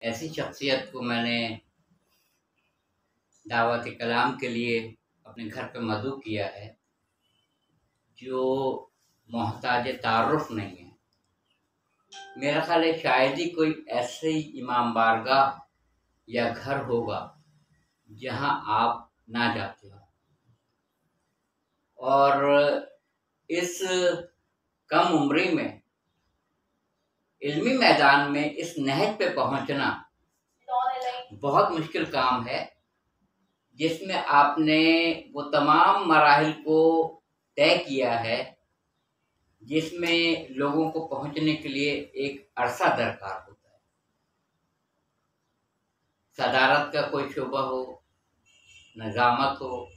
ऐसी शख्सियत को मैंने दावत कलाम के लिए अपने घर पे मदऊ किया है जो मोहताज तारुफ नहीं है। मेरा ख्याल है शायद ही कोई ऐसे ही इमाम बारगाह या घर होगा जहां आप ना जाते हो। और इस कम उम्री में इल्मी मैदान में इस नहज पे पहुंचना बहुत मुश्किल काम है, जिसमें आपने वो तमाम मराहिल को तय किया है जिसमें लोगों को पहुंचने के लिए एक अरसा दरकार होता है। सदारत का कोई शोबा हो, नज़ामत हो,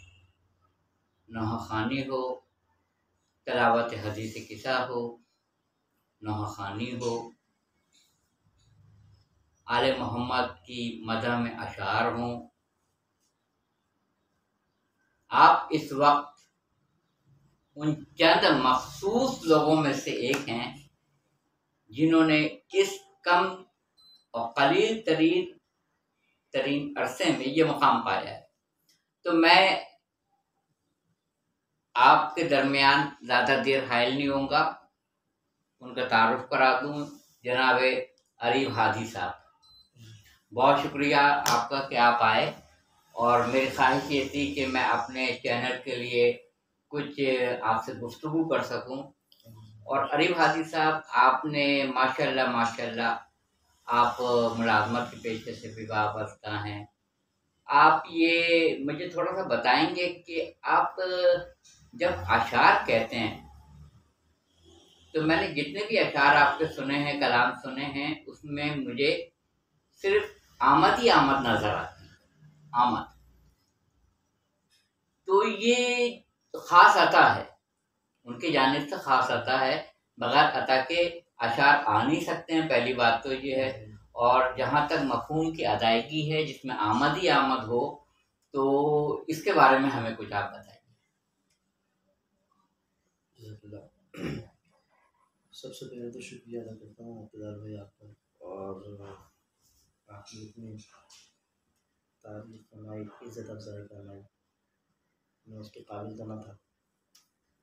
नौहानी हो, तलावत हदीस किस्सा हो, नौहानी हो, आले मोहम्मद की मदह में अशार हों। आप इस वक्त उन चंद मखसूस लोगों में से एक हैं जिन्होंने इस कम और कलील तरीन अरसे में ये मुकाम पाया है। तो मैं आपके दरमियान ज़्यादा देर हायल नहीं होऊंगा, उनका तारुफ करा दूं। जनाब अरीफ हादी साहब, बहुत शुक्रिया आपका कि आप आए, और मेरी ख्वाहिश ये थी कि मैं अपने चैनल के लिए कुछ आपसे गुफ्तगू कर सकूं। और अरीफ हादी साहब, आपने माशाल्लाह आप मुलाजमत के पेशे से भी वाबस्ता हैं। आप ये मुझे थोड़ा सा बताएंगे कि आप जब अशार कहते हैं, तो मैंने जितने भी अशार आपके सुने हैं, कलाम सुने हैं, उसमें मुझे सिर्फ आमद ही आमद नजर आती है, आमद। तो ये खास अता है, उनकी जानिब से खास अता है। बगैर अता के अशार आ नहीं सकते हैं, पहली बात तो ये है। और जहाँ तक मफहूम की अदायगी है जिसमें आमद ही आमद हो, तो इसके बारे में हमें कुछ आप बताइए। सबसे पहले तो शुक्रिया अदा करता हूँ इक़्तिदार भाई आपका, और आपने इतनी तारीफ फरमाई, इज़्ज़त अफ़ज़ाई फरमाई, मैं उसके काबिल तो न था।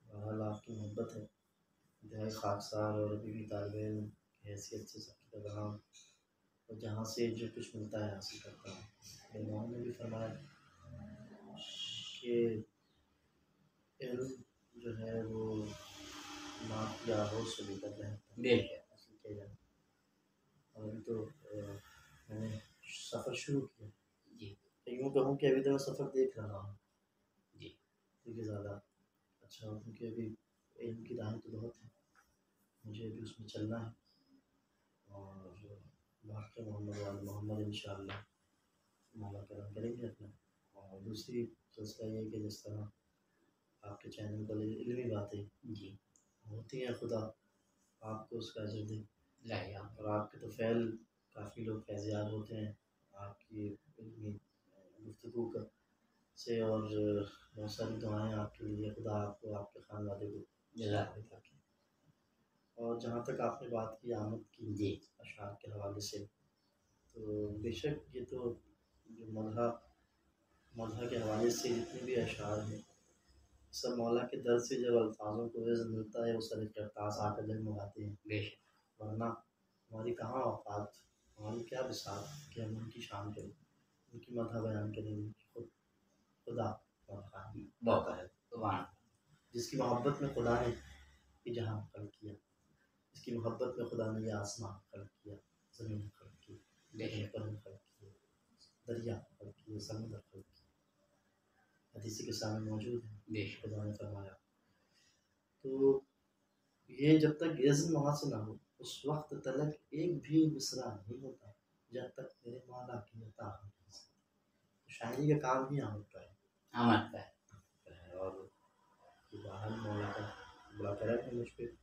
बहरहाल आपकी मोहब्बत है, इंतहाई खाकसार और अभी भी तालिब इल्म की हैसियत से सबकी तरह हूँ, और जहाँ से जो कुछ मिलता है हासिल करता हूँ। मेरे मोहन ने भी फरमाया कि इल्म जो है वो माँ की आगोश से लेकर हासिल किया जाए। और अभी तो मैंने सफ़र शुरू किया जी, यूँ कहूँ कि अभी तो मैं सफ़र देख रहा हूँ जी, क्योंकि ज़्यादा अच्छा हो, क्योंकि अभी इल्म की राहें तो बहुत हैं, मुझे अभी उसमें चलना है। और बाकी मोहम्मद इंशाअल्लाह मौला करम करेंगे अपना। और दूसरी सिलसिला ये कि जिस तरह आपके चैनल पर इल्मी बातें जी होती हैं, खुदा आपको उसका अजर दे। और आपके तो फ़ैल काफ़ी लोग फैज़याब होते हैं आपकी इल्मी गुफ्तगू का से, और बहुत सारी दुआएँ आपके लिए, खुदा आपको आपके खानवादे को जज़ाक अता करे। और जहाँ तक आपने बात की आमद की जी अशार के हवाले से, तो बेशक ये तो जो मदह के हवाले से जितने भी अशार हैं, सब मौला के दर से जब अल्फाजों को वज़न मिलता है, वो सर करतास आकर जगमगाते हैं। बेशक, वरना हमारी कहाँ औकात, हमारी क्या बिसात कि हम उनकी शान करें, उनकी मदह बयान करें। खुदा मौका है, जिसकी मोहब्बत में खुदा ने ये जहाँ खल्क़ किया, जिसकी मोहब्बत में खुदा ने ये आसमां खल्क़ किया, ज़मीन खल्क़ की, पर खल्क़ किए, दरिया खल्क़ किए, समुद्र खल्क़ किए। हदीस के सामने मौजूद है, खुदा ने फरमाया। तो ये जब तक इज़्न वहाँ से ना हो, उस वक्त तलक एक भी मिसरा नहीं होता जब तक मेरे मौला की अता हो। तो शायरी का काम ही आमद का है, आमद का है। और बहरहाल मौला का बड़ा करम है मुझ पर।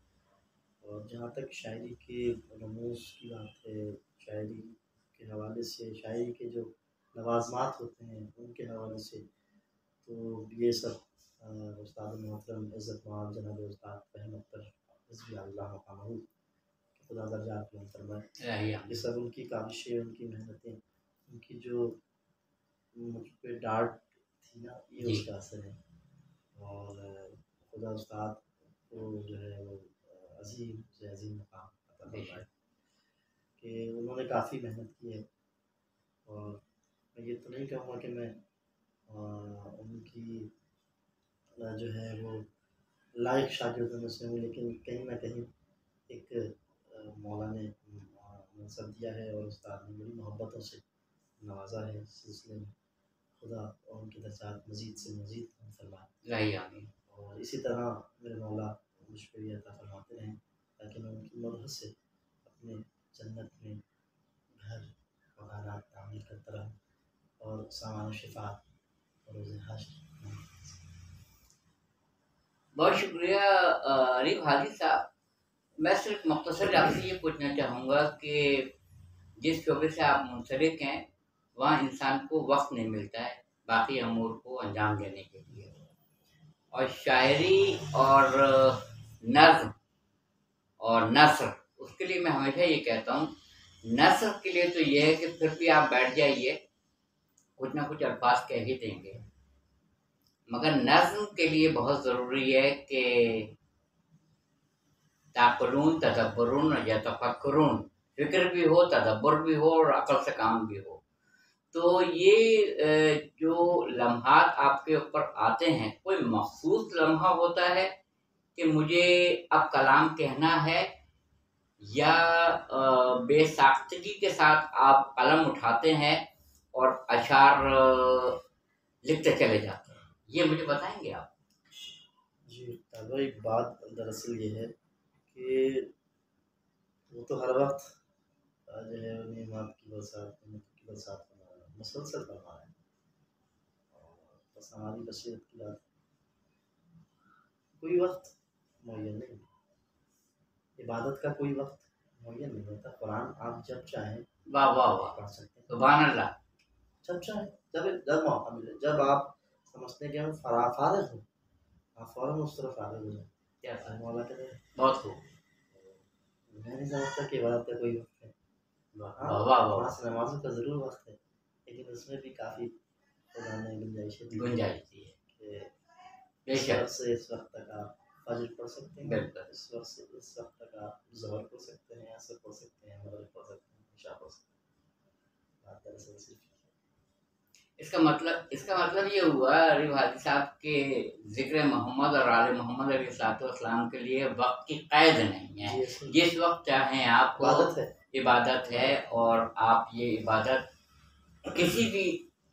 और जहाँ तक शायरी के रमूज़ की बात है, शायरी के हवाले से, शायरी के जो लवाज़मात होते हैं उनके हवाले से, तो ये सब उस्ताद मोहतरम इज़्ज़त माब जनाब उस्ताद फ़हीम अख्तर रज़ी अल्लाह अन्हु खुदा दर्जात बुलंद फरमाए। रही ये सब उनकी काविशें, उनकी मेहनतें, उनकी जो मुझ पे डांट थी ना, ये जी। उसका असर है। और खुदा उस्ताद को जो है वो अजीम से अजीम मकाम अता फरमाए कि उन्होंने काफ़ी मेहनत की है। और मैं ये तो नहीं कहूँगा कि मैं उनकी जो है वो लायक शागिर्दों में से हूँ, लेकिन कहीं ना कहीं एक मौला ने मनसब दिया है और उस्ताद ने बड़ी मोहब्बतों से नवाजा है। इस सिलसिले में खुदा और उनके दर्जात मज़ीद से मज़ीद फरमाए। रही आमीन। और इसी तरह मेरे मौला मुझ पर भी अता फरमाते रहें ताकि मैं उनकी मदद से अपने जन्नत में घर वगैरह तामीर करता रहूँ और सामान शिफात और रोज़े हश्र। बहुत शुक्रिया अरीफ हादी साहब। मैं सिर्फ मुख्तसर आपसे ये पूछना चाहूँगा कि जिस शोबे से आप मुंसलिक हैं वहाँ इंसान को वक्त नहीं मिलता है बाकी अमूर को अंजाम देने के लिए, और शायरी और नज़्म और नस्र, उसके लिए मैं हमेशा ये कहता हूँ, नस्र के लिए तो ये है कि फिर भी आप बैठ जाइए, कुछ ना कुछ अल्फाज कह ही देंगे, मगर नज़्म के लिए बहुत ज़रूरी है कि ताक़ुलून तदब्बुरून या तफक्कुरून, फिक्र भी हो, तदब्बर भी हो और अकल से काम भी हो। तो ये जो लम्हात आपके ऊपर आते हैं, कोई मखसूस लम्हा होता है कि मुझे अब कलाम कहना है, या बेसाख्तगी के साथ आप कलम उठाते हैं और अशार लिखते चले जाते हैं, ये मुझे बताएंगे आप? जी ताबा, एक बात दरअसल ये है कि वो तो हर वक्त जो है नेमात की बरसात मुसलसल फरमा है। और बस हमारी बसीरत की बात, कोई वक्त मुय्यन नहीं, इबादत का कोई वक्त मुय्यन नहीं होता। कुरान आप जब चाहें वाह वाह वाह, पढ़ सकते हैं, सुभान अल्लाह। जब चाहें, जब जब मौका मिले, जब आप समझते हैं कि हम फारिग हो, आप फ़ौरन उस तरफ फारिग हो जाए। क्या मौला कहते हैं बहुत खूब। मैं नहीं समझता कि इबादत का कोई वक्त है। हाँ, वाह वाह वाह, पाँच नमाजों का ज़रूर वक्त है, लेकिन उसमें भी काफ़ी खुदा ने गुंजाइशें दी गुंजाइश दी है कि इस बेशक, वक्त से इस वक्त तक आप फजर पढ़ सकते हैं, बिल्कुल। इस वक्त से इस वक्त तक आप ज़ोहर पढ़ सकते हैं, असर पढ़ सकते हैं, मगरिब पढ़ सकते हैं, इशा पढ़ सकते हैं। बात दरअसल सिर्फ इसका मतलब ये हुआ अरीफ हादी साहब के जिक्र मोहम्मद और आले मोहम्मद अलैहिस्सलाम के लिए वक्त की कैद नहीं है, जिस वक्त चाहें आप इबादत है, और आप ये इबादत किसी भी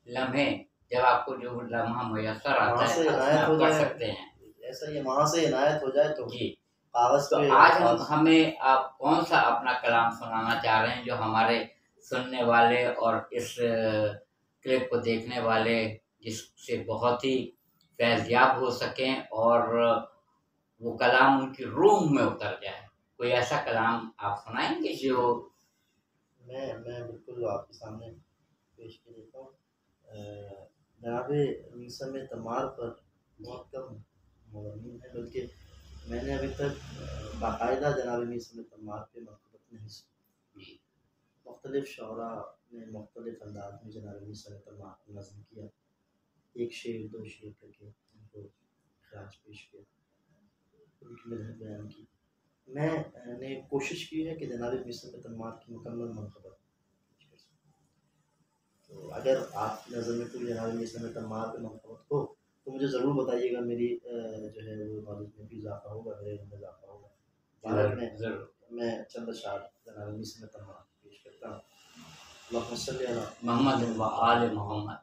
लम्हे, जब आपको जो लम्हा मुयस्सर आता है आप कर सकते हैं। ऐसा ये वहाँ से इनायत हो जाए तो जी। कागज तो पे आज हमें आप कौन सा अपना कलाम सुनाना चाह रहे हैं जो हमारे सुनने वाले और इस क्लिप को देखने वाले जिससे बहुत ही फैज़याब हो सकें और वो कलाम उनकी रूह में उतर जाए? कोई ऐसा कलाम आप सुनाएंगे जो? मैं बिल्कुल आपके सामने पेश कर देता हूँ। जनाबे मीसम तमार पर बहुत कम मज़ामीन है, बल्कि मैंने अभी तक बाकायदा जनाब मीसम तमार पे मकतूबत नहीं सुनी। मुख्तलिफ शौरा ने मुख्तलिफ अंदाज में जनाब मीसम तमार को नज़्म किया, एक शेर दो शेर करके उनको खराज पेश किया, उनकी मेहनत बयान की। मैंने कोशिश की है कि जनाब मीसम तमार की मुकम्मल मनक़बत। तो अगर आपकी नज़र में कोई जनाब मीसम तमार पे मनक़बत हो तो मुझे ज़रूर बताइएगा, मेरी जो है वो नॉलेज में भी इजाफा होगा, मेरे इल्म में इजाफा होगा। भारत में मैं चंद अशार जनाब मीसम तमार पेश करता हूँ। अल्लाहुम्मा सल्ली अला मोहम्मद व आले मोहम्मद।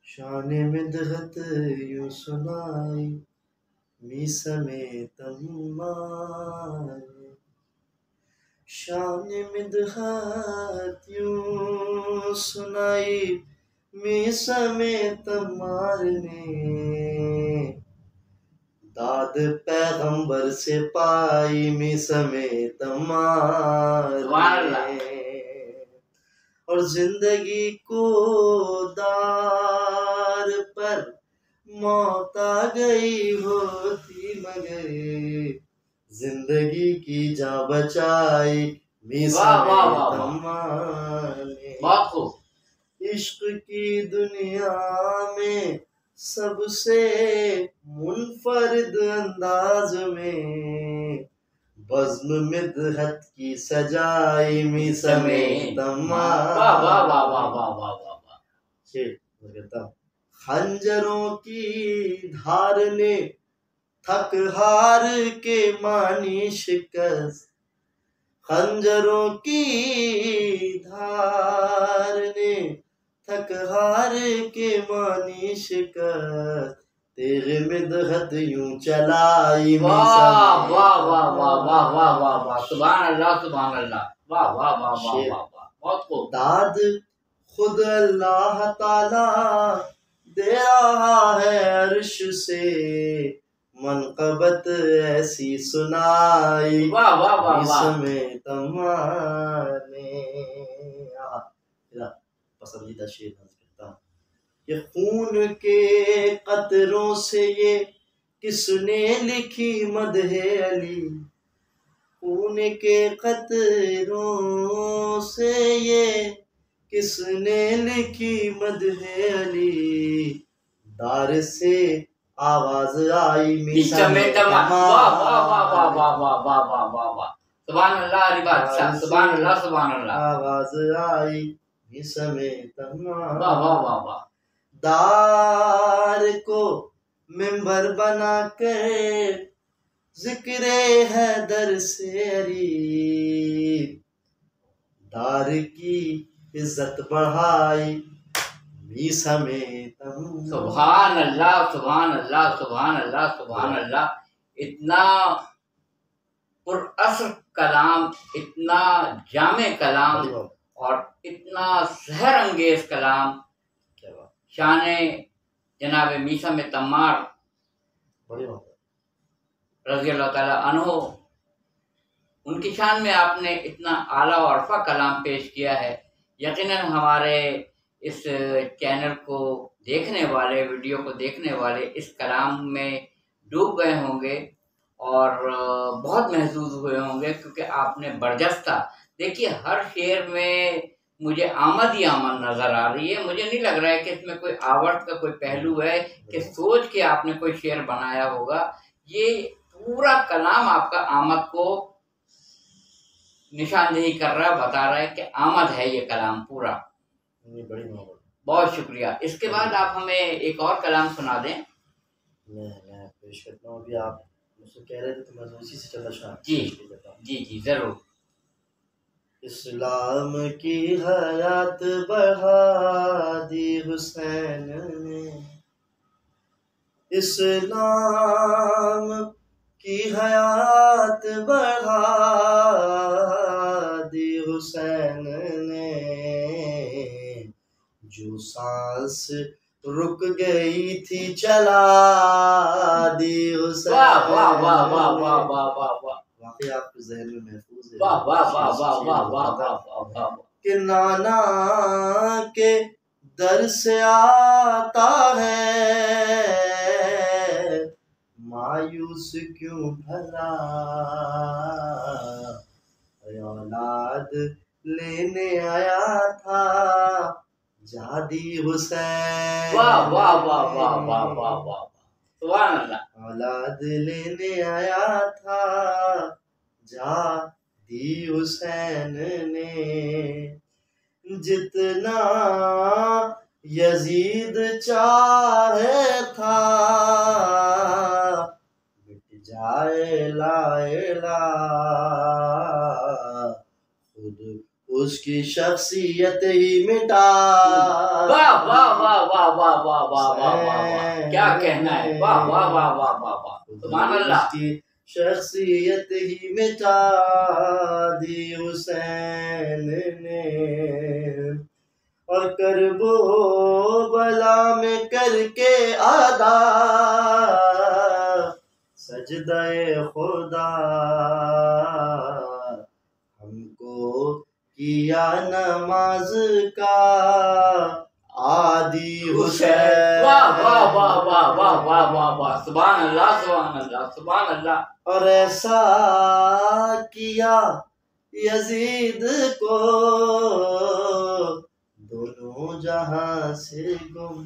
शान मिदहत यूं सुनाई मीसम तमार, शान मिदहत यूं सुनाई मीसम तमार ने, दाद पैगंबर से पाई मीसम तमार ने, और जिंदगी को दार पर मौत आ गई होती मगर जिंदगी की जा बचाई वाह वाह वाह वाह, तम्मा ने। बहुत खूब। इश्क की दुनिया में सबसे मुनफरिद अंदाज में बज़्म मिदहत की सजाई मिसमे तम्मा। वाह वाह वाह वाह वाह वाह वाह वाह। खंजरों की धार ने थक हार के मानी शिकस्त, खंजरों की धार ने थक हार के मानी शिकस्त, तेरे मिदहत यूं चलाई वाह वाह वाह वाह वाह वाह वाह वाह, सुभान अल्लाह सुभान अल्लाह, वाह वाह वाह वाह वाह वाह, बहुत खूब। दाद खुद अल्लाह ताला दे रहा है अर्श से, मनकबत ऐसी सुनाई वाह वाह वाह वाह, इसमें तम्मा ने। मेरा पसंदीदा शेर करता हूँ। ये खून के कतरों से ये किसने लिखी मदहे अली, खून के कतरों से ये किसने लिखी मदहे अली, दार से आवाज आई मिसमे तम्मा। वाह वाह वाह वाह वाह वाह वाह वाह वाह वाह, सुभान अल्लाह अली बादशाह, सुभान अल्लाह सुभान अल्लाह। आवाज आई मिसमे तम्मा। वाह वाह वाह वाह। दार को मिंबर बना कर जिक्रे हैदर से अली, दार की इज्जत बढ़ाई मीसमे तम्मा। सुभान अल्लाह सुभान अल्लाह सुभान अल्लाह सुभान अल्लाह। इतना पुरअसर कलाम, इतना जामे कलाम और इतना सहर अंगेज कलाम, शाने जनाब मिसम तम्मार रज़ी अल्लाह ताला अन्हो, उनकी शान में आपने इतना आला और अरफा कलाम पेश किया है। यकीनन हमारे इस चैनल को देखने वाले, वीडियो को देखने वाले इस कलाम में डूब गए होंगे और बहुत महसूस हुए होंगे, क्योंकि आपने बर्जस्ता, देखिए हर शेर में मुझे आमद ही आमद नजर आ रही है। मुझे नहीं लग रहा है कि इसमें कोई आवर्त का कोई पहलू है कि सोच के आपने कोई शेर बनाया होगा। ये पूरा कलाम आपका आमद को निशानदेही कर रहा है, बता रहा है कि आमद है ये कलाम पूरा। बड़ी मोहब्बत, बहुत शुक्रिया। इसके बाद आप हमें एक और कलाम सुना दें। मैं पेश करता हूँ। अभी आप मुझसे कह रहे थे तो मैं उसी से चलना चाहता जी जी जी जरूर। इस्लाम की हयात बढ़ा दी हुसैन ने, इस्लाम की हयात बढ़ा दी हुसैन ने, जो सांस रुक गई थी चला दी हुसैन। वाह वाह वाह वाह वाह वाह वाह वाह, वाकई आपके जहन में महफूज है। वाह वाह वाह वाह वाह वाह वाह वाह, कि नाना के दर से आता है मायूस क्यों भला, औलाद लेने आया था जादी हुसैन। वाह वाह वाह वाह वाह वाह वाह, सुभान अल्लाह। औलाद लेने आया था जादी हुसैन ने, जितना यजीद चाहे था मिट जाए लाएला, खुद उसकी शख्सियत ही मिटा। वाह वाह वाह वाह वाह वाह वाह वाह वाह, क्या कहना है। वाह वाह वाह वाह वाह वाह, सुभान अल्लाह। उसकी शख्सियत ही मिटा दी हुसैन ने, और करबो बला में करके आदा सजदाए खुदा, हमको किया नमाज का आदि हुसैन। वाह वाह वाह वाह वाह वाह वाह वाह, सुभान अल्लाह सुभान अल्लाह सुभान अल्लाह। और ऐसा किया यजीद को दोनों जहां से गुम,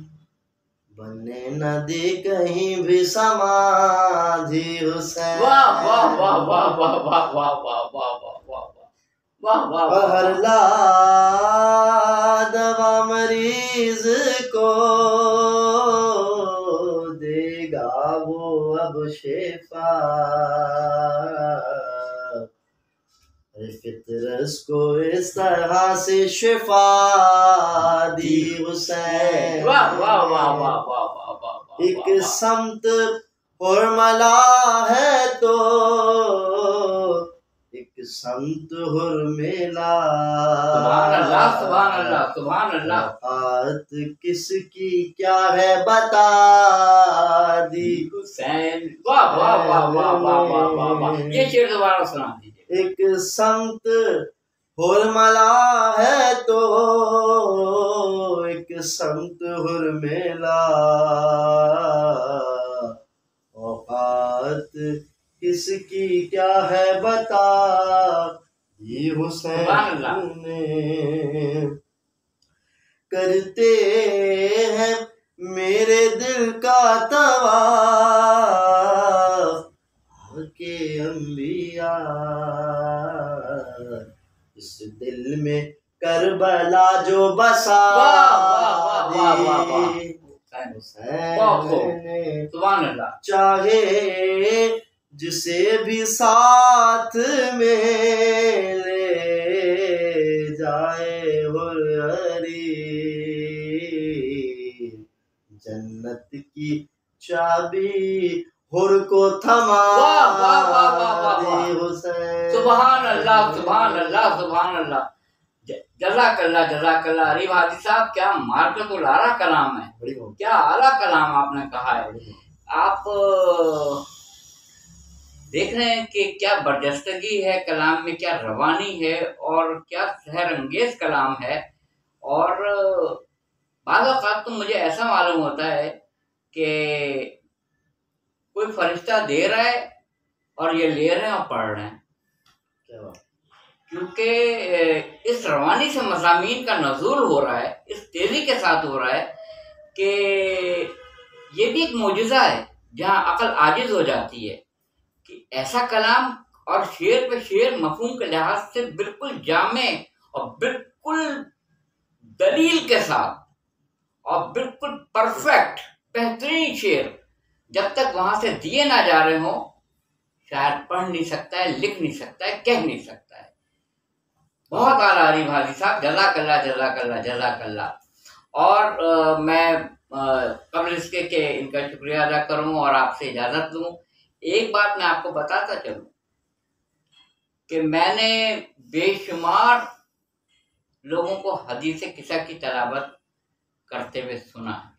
बनने न दे कहीं भी समाधि हुसैन। वाह वाह वाह वाह वाह वाह वाह वाह वाह वाह वाह वाह वाह। और हर ला दवा मरीज को देगा वो अब शेफा, फितरस को इस तरह से शिफा दी हुसैन। वाह वाह वाह वाह वाह वाह वाह। एक समत हुरमला है तो एक समत हुरमेला, सुभान अल्लाह सुभान अल्लाह सुभान अल्लाह। आत किसकी क्या है बता दी हुसैन। वाह वाह वाह वाह वाह वाह वाह वाह। ये शेर दोबारा सुना दीजिए। एक समत हुरमला है तो एक समत हुरमेला, औकात किसकी क्या है बता दी हुसैन ने। करते हैं मेरे दिल का तवाफ के अंबिया, इस दिल में करबला जो बसा दी हुसैन ने। चाहे जिसे भी साथ में ले जाए हुर्री, जन्नत की चाबी हुर को थमा दे हुसैन। सुभान अल्लाह सुभान अल्लाह सुभान अल्लाह। जज़ाकल्लाह जज़ाकल्लाह। अरीफ हादी साहब, क्या मार्कतुल आला कलाम है, क्या आला कलाम आपने कहा है। आप देख रहे हैं कि क्या बरजस्तगी है कलाम में, क्या रवानी है और क्या सहर अंगेज कलाम है। और बाज़ औक़ात तो मुझे ऐसा मालूम होता है कि कोई फरिश्ता दे रहा है और ये ले रहे हैं और पढ़ रहे हैं, क्योंकि इस रवानी से मज़ामीन का नज़ूल हो रहा है, इस तेज़ी के साथ हो रहा है कि ये भी एक मोजिज़ा है जहाँ अक़ल आजिज़ हो जाती है कि ऐसा कलाम और शेर पे शेर मफ़हूम के लिहाज से बिल्कुल जामे और बिल्कुल दलील के साथ और बिल्कुल परफेक्ट बेहतरीन शेर जब तक वहाँ से दिए ना जा रहे हों, शायद पढ़ नहीं सकता है, लिख नहीं सकता है, कह नहीं सकता है। बहुत आला अरीफ हादी साहब, जज़ाकल्लाह जज़ाकल्लाह जज़ाकल्लाह। और मैं कबल इसके कि इनका शुक्रिया अदा करूं और आपसे इजाज़त लूं, एक बात मैं आपको बताता चलूं कि मैंने बेशुमार लोगों को हदीस किस्सा की तलावत करते हुए सुना है।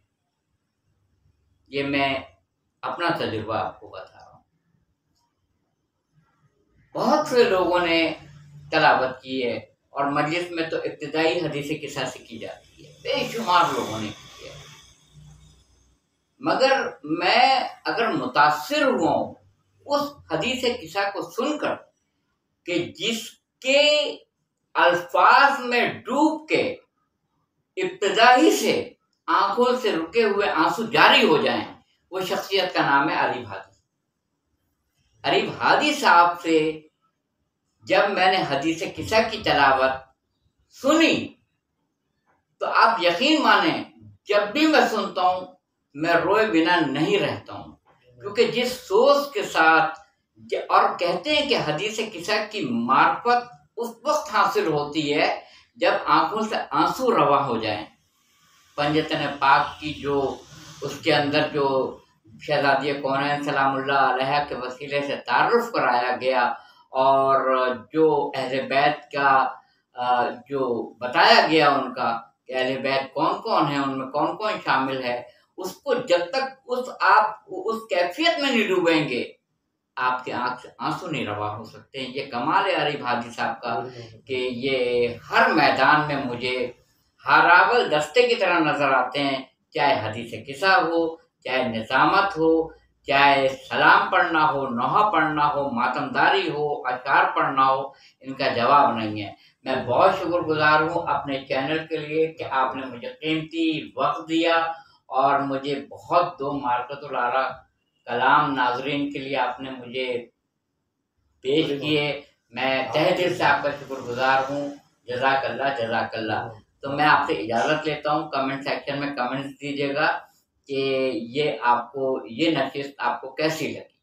ये मैं अपना तजुर्बा आपको बता रहा हूँ। बहुत से लोगों ने तलावत की है और मजलिस में तो इब्तिदाई हदीस किस्सा से की जाती है, बेशुमार लोगों ने की है। मगर मैं अगर मुतासिर हुआ उस हदीस किस्सा को सुनकर कि जिसके अल्फाज में डूब के इब्तिदाई से आंखों से रुके हुए आंसू जारी हो जाएं, वो शख्सियत का नाम है अरीफ हादी। अरीफ हादी साहब से जब मैंने हदीस किस्सा की तलावत सुनी तो आप यकीन माने, जब भी मैं सुनता हूँ मैं रोए बिना नहीं रहता हूँ, क्योंकि जिस सोच के साथ, और कहते हैं कि हदीस किस्सा की मार्फत उस वक्त हासिल होती है जब आंखों से आंसू रवा हो जाएं। पंजतन पाक की जो उसके अंदर जो शहजादी कौनैन सलामुल्लाह अलैहा के वसीले से तारुफ कराया गया और जो अहले बैत का जो बताया गया उनका कि अहले बैत कौन कौन है, उनमें कौन कौन शामिल है, उसको जब तक आप उस कैफियत में नहीं डूबेंगे आपके आंख से आंसू नहीं रवा हो सकते हैं। ये कमाल है अरीफ हादी साहब का कि ये हर मैदान में मुझे हारावल दस्ते की तरह नजर आते हैं, चाहे हदीस किस्सा हो, चाहे निजामत हो, चाहे सलाम पढ़ना हो, नोहा पढ़ना हो, मातमदारी हो, अशार पढ़ना हो, इनका जवाब नहीं है। मैं बहुत शुक्रगुजार हूँ अपने चैनल के लिए कि आपने मुझे कीमती वक्त दिया और मुझे बहुत दो मार्कतुल आला कलाम नाजरीन के लिए आपने मुझे पेश किए। मैं तहे दिल से आपका शुक्रगुजार हूँ। जज़ाकल्लाह जज़ाकल्लाह। तो मैं आपसे इजाज़त लेता हूँ। कमेंट सेक्शन में कमेंट्स दीजिएगा कि ये नशिस्त आपको कैसी लगी।